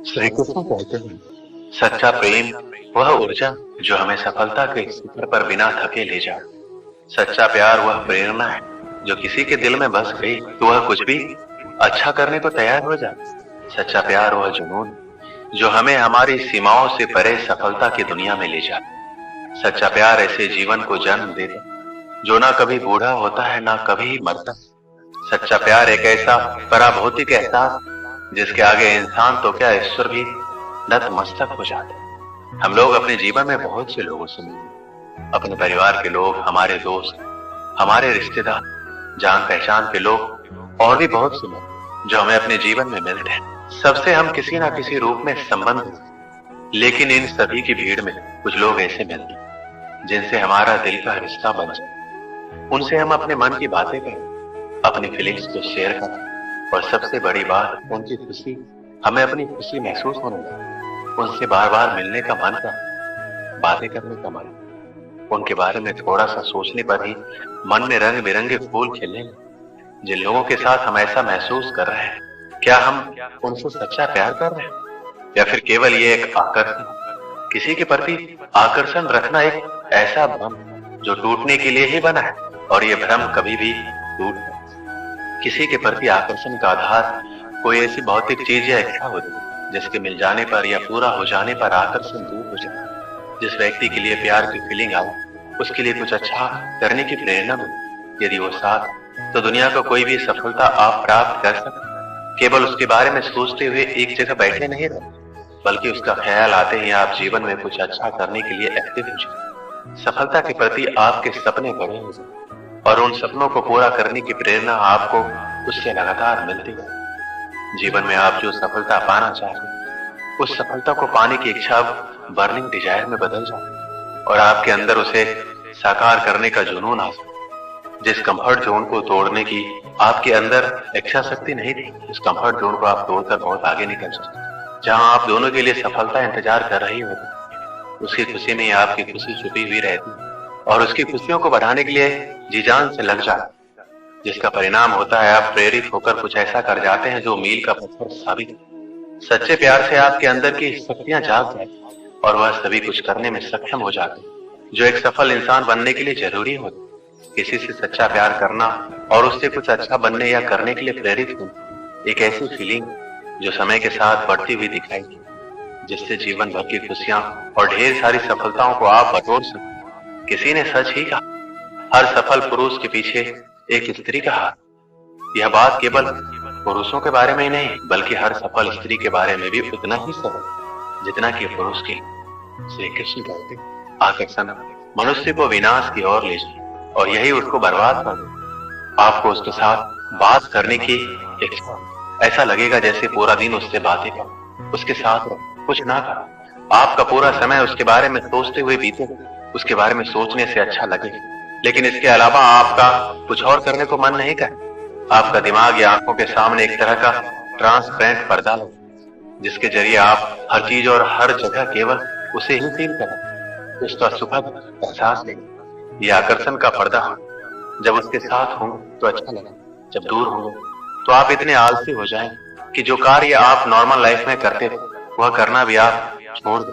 श्री कृष्ण कहते हैं, सच्चा प्रेम वह ऊर्जा जो हमें सफलता के शिखर पर बिना थके ले जाए। सच्चा प्यार वह प्रेरणा है जो किसी के दिल में बस गई तो वह कुछ भी अच्छा करने को तैयार हो जाए। सच्चा प्यार वह जुनून है जो हमें हमारी सीमाओं से परे सफलता की दुनिया में ले जाए। सच्चा प्यार ऐसे जीवन को जन्म देता जो ना कभी बूढ़ा होता है ना कभी मरता। सच्चा प्यार एक ऐसा पराभौतिक एहसास जिसके आगे इंसान तो क्या ईश्वर भी नतमस्तक हो जाते हैं। हम लोग अपने जीवन में बहुत से लोगों से मिलते, अपने परिवार के लोग, हमारे दोस्त, हमारे रिश्तेदार, जान पहचान के लोग और भी बहुत से लोग जो हमें अपने जीवन में मिलते हैं। सबसे हम किसी ना किसी रूप में संबंध, लेकिन इन सभी की भीड़ में कुछ लोग ऐसे मिलते हैं जिनसे हमारा दिल का रिश्ता बन जाए। उनसे हम अपने मन की बातें करें, अपनी फीलिंग्स को शेयर करें और सबसे बड़ी बात उनकी खुशी हमें अपनी खुशी महसूस होने लगे। उनसे बार बार मिलने का मन कर, बातें करने का मन, उनके बारे में थोड़ा सा सोचने पर ही मन में रंग बिरंगे फूल खिलने लगे। जिन लोगों के साथ हम ऐसा महसूस कर रहे हैं, क्या हम उनसे सच्चा प्यार कर रहे हैं या फिर केवल ये एक आकर्षण? किसी के प्रति आकर्षण रखना एक ऐसा भ्रम जो टूटने के लिए ही बना है और ये भ्रम कभी भी टूट। किसी के प्रति आकर्षण का आधार कोई ऐसी भौतिक चीज या इच्छा होती है जिसके मिल जाने पर या पूरा हो जाने पर आकर्षण दूर हो जाए। जिस व्यक्ति के लिए प्यार की फीलिंग आए, उसके लिए कुछ अच्छा करने की प्रेरणा मिले, यदि वो साथ, तो दुनिया को कोई भी सफलता आप प्राप्त कर सकते। केवल उसके बारे में सोचते हुए एक जगह बैठे नहीं रहे, बल्कि उसका ख्याल आते ही आप जीवन में कुछ अच्छा करने के लिए एक्टिव हो जाए। सफलता के प्रति आपके सपने बड़े हो जाए और उन सपनों को पूरा करने की प्रेरणा आपको उससे लगातार मिलती है। जीवन में आप जो सफलता पाना चाहते, उस सफलता को पाने की इच्छा बर्निंग डिजायर में बदल जाए और आपके अंदर उसे साकार करने का जुनून आ जाए। जिस कंफर्ट जोन को तोड़ने की आपके अंदर इच्छा शक्ति नहीं थी, उस कंफर्ट जोन को आप तोड़कर बहुत आगे निकल सकते। जहां आप दोनों के लिए सफलता इंतजार कर रही होती, उसकी खुशी में आपकी खुशी छुपी हुई रहती और उसकी खुशियों को बढ़ाने के लिए जी जान से लग जाए, जिसका परिणाम होता है आप प्रेरित होकर कुछ ऐसा कर जाते हैं जो मील का पत्थर साबित है। सच्चे प्यार से आपके अंदर की शक्तियां जाग जाती और वह सभी कुछ करने में सक्षम हो जाते जो एक सफल इंसान बनने के लिए जरूरी होता। किसी से सच्चा प्यार करना और उससे कुछ अच्छा बनने या करने के लिए प्रेरित होना एक ऐसी फीलिंग जो समय के साथ बढ़ती हुई दिखाई, जिससे जीवन भर की खुशियां और ढेर सारी सफलताओं को आप बटोर सकते। किसी ने सच ही कहा, हर सफल पुरुष के पीछे एक स्त्री का हाथ। यह बात केवल पुरुषों के बारे में ही नहीं, बल्कि हर सफल स्त्री के बारे में भी उतना ही सही जितना कि पुरुष के। श्री कृष्ण कहते, आकर्षण मनुष्य को विनाश की ओर ले जाए और यही उसको बर्बाद कर दे। आपको उसके साथ बात करने की इच्छा, ऐसा लगेगा जैसे पूरा दिन उससे बातें करो, उसके साथ रहो, कुछ ना करो। आपका पूरा समय उसके बारे में सोचते हुए बीते, उसके बारे में सोचने से अच्छा लगे, लेकिन इसके अलावा आपका कुछ और करने को मन नहीं करे। आपका दिमाग या आंखों के सामने एक तरह का ट्रांसपेरेंट पर्दा लगे, जिसके जरिए आप हर चीज और हर जगह केवल उसे ही फील करें, उसका सुखद एहसास लें। यह आकर्षण का पर्दा हो। जब उसके साथ होंगे तो अच्छा लगे, जब दूर होंगे तो आप इतने आलसी हो जाएं कि जो कार्य आप नॉर्मल लाइफ में करते थे वह करना भी आप छोड़ दें।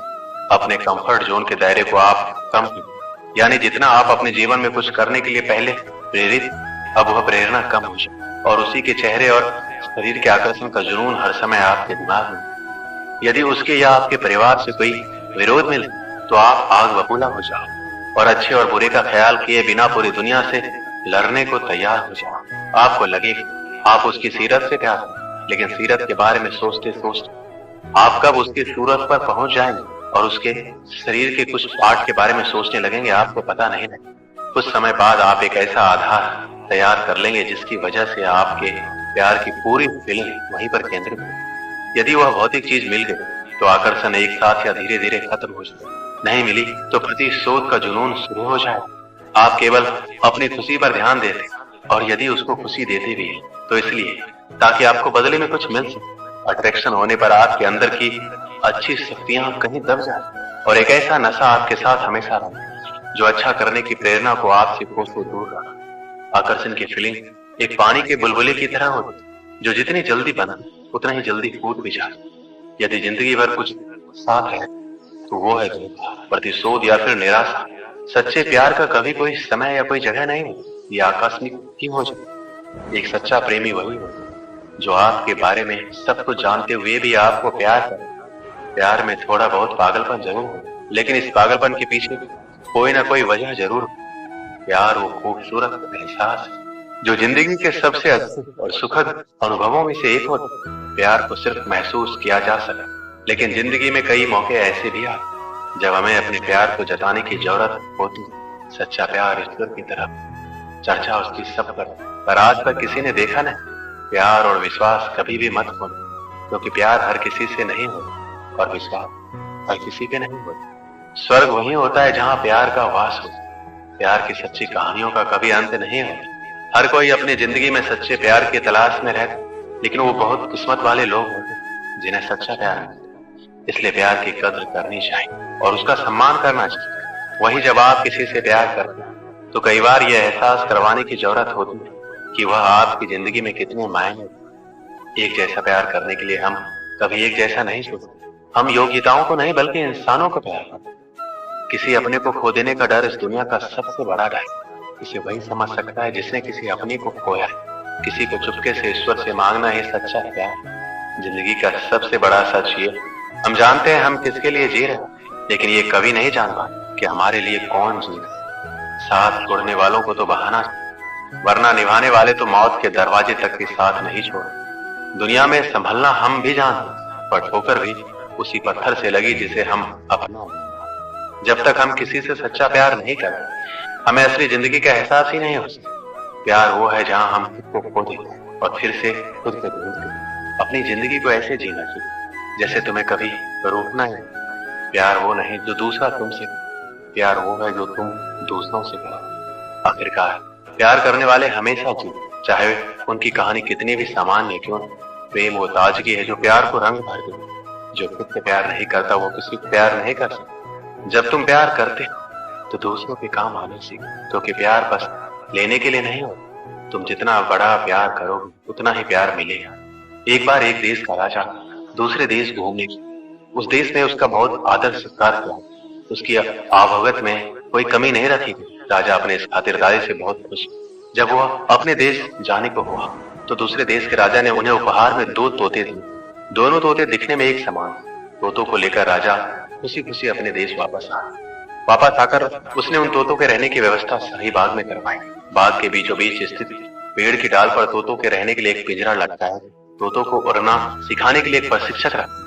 अपने कंफर्ट जोन के दायरे को आप कम करें, यानी जितना आप अपने जीवन में कुछ करने के लिए पहले प्रेरित, अब वह प्रेरणा कम हो जाए और उसी के चेहरे और शरीर के आकर्षण का जुनून हर समय आपके दिमाग में। यदि उसके या आपके परिवार से कोई विरोध मिले तो आप आग बबूला हो जाओ और अच्छे और बुरे का ख्याल किए बिना पूरी दुनिया से लड़ने को तैयार हो जाओ। आपको लगे आप उसकी सीरत से प्यार करें, लेकिन सीरत के बारे में सोचते सोचते आप कब उसकी सूरत पर पहुंच जाएंगे और उसके शरीर के कुछ पार्ट के बारे में सोचने लगेंगे, आपको पता नहीं लगेगा। कुछ समय बाद आप एक ऐसा आधार तैयार कर लेंगे जिसकी वजह से आपके प्यार की पूरी फीलिंग वहीं पर केंद्रित हो। यदि वह भौतिक चीज मिल गई तो आकर्षण एक साथ या धीरे धीरे खत्म हो जाए। नहीं मिली तो प्रतिशोध का जुनून शुरू हो जाए। आप केवल अपनी खुशी पर ध्यान देते और यदि उसको खुशी देते भी तो इसलिए ताकि आपको बदले में कुछ मिल सके। अट्रैक्शन होने पर आपके अंदर की अच्छी शक्तियां कहीं दब जाए और एक ऐसा नशा आपके साथ हमेशा रहे जो अच्छा करने की प्रेरणा को आपसे कोसों दूर रखा। आकर्षण की फीलिंग एक पानी के बुलबुले की तरह होती, जो जितनी जल्दी बना उतना ही जल्दी फूट भी जाए। यदि जिंदगी भर कुछ साथ है तो वो है धोखा, प्रतिशोध या फिर निराशा। सच्चे प्यार का कभी कोई समय या कोई जगह नहीं है, ये आकस्मिक ही हो जाए। एक सच्चा प्रेमी वही हो जो आपके बारे में सब कुछ जानते हुए भी आपको प्यार करे। प्यार में थोड़ा बहुत पागलपन जरूर हो, लेकिन इस पागलपन के पीछे कोई ना कोई वजह जरूर हो। प्यार वो खूबसूरत एहसास है जो जिंदगी के सबसे अद्भुत और सुखद अनुभवों में से एक होता है। प्यार को सिर्फ महसूस किया जा सके, लेकिन जिंदगी में कई मौके ऐसे भी आते जब हमें अपने प्यार को जताने की जरूरत होती। सच्चा प्यार ईश्वर की तरफ चर्चा उसकी सब पर आज तक किसी ने देखा नहीं। प्यार और विश्वास कभी भी मत खोना, क्योंकि प्यार हर किसी से नहीं होता और विश्वास हर किसी पे नहीं होता। स्वर्ग वही होता है जहाँ प्यार का वास हो। प्यार की सच्ची कहानियों का कभी अंत नहीं होता। हर कोई अपनी जिंदगी में सच्चे प्यार की तलाश में रहता, लेकिन वो बहुत किस्मत वाले लोग होते जिन्हें सच्चा प्यार मिलता। इसलिए प्यार की कद्र करनी चाहिए और उसका सम्मान करना चाहिए। वही जब आप किसी से प्यार करते हैं तो कई बार यह एहसास करवाने की जरूरत होती है कि वह आपकी जिंदगी में कितने मायने। एक जैसा प्यार करने के लिए हम कभी एक जैसा नहीं सोचते। हम योग्यताओं को नहीं बल्कि इंसानों को प्यार करते। किसी अपने को खो देने का डर इस दुनिया का सबसे बड़ा डर है। इसे वही समझ सकता है जिसने किसी अपने को खोया है। किसी को चुपके से ईश्वर से मांगना ही सच्चा प्यार। जिंदगी का सबसे बड़ा सच ये, हम जानते हैं हम किसके लिए जी रहे हैं, लेकिन ये कभी नहीं जान पाते कि हमारे लिए कौन जी रहे। साथ छोड़ने वालों को तो बहाना, वरना निभाने वाले तो मौत के दरवाजे तक भी साथ नहीं छोड़े। दुनिया में संभलना हम भी जानते, पर ठोकर भी उसी पत्थर से लगी जिसे हम अपना। जब तक हम किसी से सच्चा प्यार नहीं करते, हमें असली जिंदगी का एहसास ही नहीं हो सकता। प्यार वो है जहां हम खुद को खो देते और फिर से खुद को ढूंढते। अपनी जिंदगी को ऐसे जीना चाहिए जैसे तुम्हें कभी रोकना है। प्यार वो नहीं जो दूसरा तुमसे, प्यार वो है जो तुम दूसरों से करो। आखिरकार प्यार करने वाले हमेशा जीते, चाहे उनकी कहानी कितनी भी सामान्य क्यों न। प्रेम वो ताजगी है जो प्यार को रंग भर दे। जो खुद से प्यार नहीं करता वो किसी को प्यार नहीं कर सकता। जब तुम प्यार करते तो दूसरों के काम आने सीखो, क्योंकि प्यार बस लेने के लिए नहीं होता। तुम जितना बड़ा प्यार करोगे उतना ही प्यार मिलेगा। एक बार एक देश का राजा दूसरे देश घूमने गया। उस देश ने उसका बहुत आदर सत्कार किया। उसकी आवभगत में कोई कमी नहीं रखी थी। राजा अपने इस खातिरदारी से बहुत खुश। जब वह अपने देश जाने को हुआ तो दूसरे देश के राजा ने उन्हें उपहार में 2 तोते दिए। दोनों तोते दिखने में एक समान। तोतों को लेकर राजा खुशी खुशी अपने देश वापस आकर उसने उन तोतों के रहने की व्यवस्था शाही बाग में करवाई। बाग के बीचों बीच स्थित पेड़ की डाल पर तोतों के रहने के लिए एक पिंजरा लगाया। तोतों को उड़ना सिखाने के लिए एक प्रशिक्षक रखा।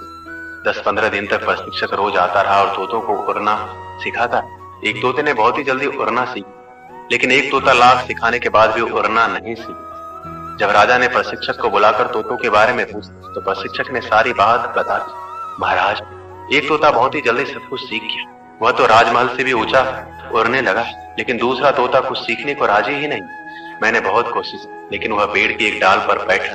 10-15 दिन तक प्रशिक्षक रोज आता रहा और तोतों को उड़ना सिखाता। एक तोते ने बहुत ही जल्दी उड़ना सीखा, लेकिन एक तोता लाख सिखाने के बाद भी उड़ना नहीं सीखा। जब राजा ने प्रशिक्षक को बुलाकर तोतों के बारे में पूछा तो प्रशिक्षक ने सारी बात बता दी। महाराज, एक तोता बहुत ही जल्दी सब कुछ सीख गया। वह तो राजमहल से भी ऊंचा उड़ने लगा, लेकिन दूसरा तोता कुछ सीखने को राजी ही नहीं। मैंने बहुत कोशिश, लेकिन वह पेड़ की एक डाल पर बैठा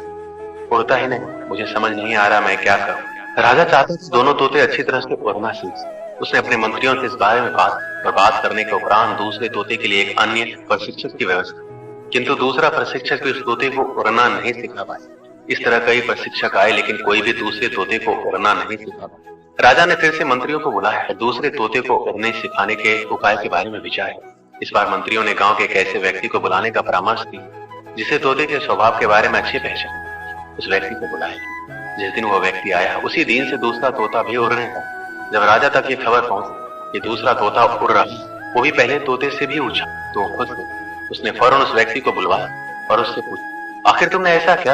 उड़ता ही नहीं। मुझे समझ नहीं आ रहा मैं क्या करूं। राजा चाहता था दोनों तोते अच्छी तरह से उड़ना सीख। उसने अपने मंत्रियों से इस बारे में बात करने के उपरांत दूसरे तोते के लिए एक अन्य प्रशिक्षक की व्यवस्था, किंतु दूसरा प्रशिक्षक भी उस तोते को उड़ना नहीं सिखा पाया। इस तरह कई प्रशिक्षक आए, लेकिन कोई भी दूसरे तोते को उड़ना नहीं सिखा पाया। राजा ने फिर से मंत्रियों को बुलाया, दूसरे तोते को उड़ने सिखाने के उपाय के बारे में विचार। इस बार मंत्रियों ने गांव के एक ऐसे व्यक्ति को बुलाने का परामर्श दिया जिसे तोते के स्वभाव के बारे में अच्छी पहचान। उस व्यक्ति को बुलाया। जिस दिन वो व्यक्ति आया उसी दिन से दूसरा तोता भी उड़ने लगा। जब राजा तक ये खबर पहुंची कि दूसरा तोता उड़ रहा, वो भी पहले तोते से भी ऊंचा, तो खुश हो। उसने फौरन उस व्यक्ति को बुलवाया और उससे पूछा, आखिर तुमने ऐसा क्या?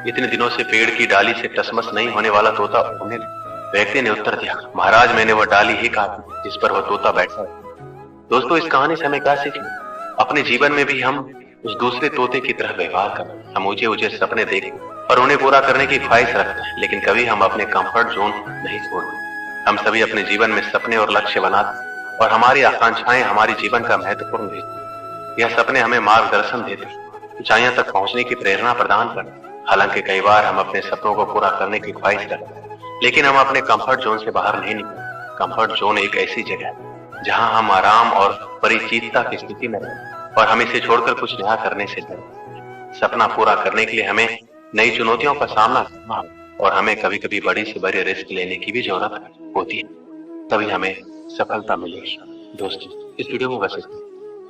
इतने दिनों से पेड़ की डाली से टसमस नहीं होने वाला तोता उड़ने लगा। व्यक्ति ने उत्तर दिया, महाराज, मैंने वह डाली ही काटी जिस पर वह तोता बैठा है। दोस्तों, इस कहानी से हमें क्या सीखना? अपने जीवन में भी हम उस दूसरे तोते की तरह व्यवहार करें। हम ऊंचे ऊंचे सपने देखें और उन्हें पूरा करने की ख्वाहिश रखते हैं, लेकिन कभी हम अपने कंफर्ट जोन नहीं छोड़ते। हम सभी अपने जीवन में सपने और लक्ष्य बनाते और हमारी आकांक्षाएं हमारे जीवन का महत्वपूर्ण हिस्सा। यह सपने हमें मार्गदर्शन देते, ऊंचाइयों तक पहुंचने की प्रेरणा प्रदान करते। हालांकि कई बार हम अपने सपनों को पूरा करने की ख्वाहिश करते हैं, लेकिन हम अपने कंफर्ट जोन से बाहर नहीं निकलते। कंफर्ट जोन एक ऐसी जगह है जहां हम आराम और परिचितता की स्थिति में रहते और हम इसे छोड़कर कुछ नया करने से डरते। सपना पूरा करने के लिए हमें नई चुनौतियों का सामना करना होगा। और हमें कभी कभी बड़ी से बड़ी रिस्क लेने की भी जरूरत होती है, तभी हमें सफलता मिलेगी। दोस्तों, इस वीडियो में बस इतना।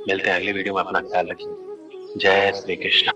मिलते हैं अगले वीडियो में। अपना ख्याल रखिए। जय श्री कृष्ण।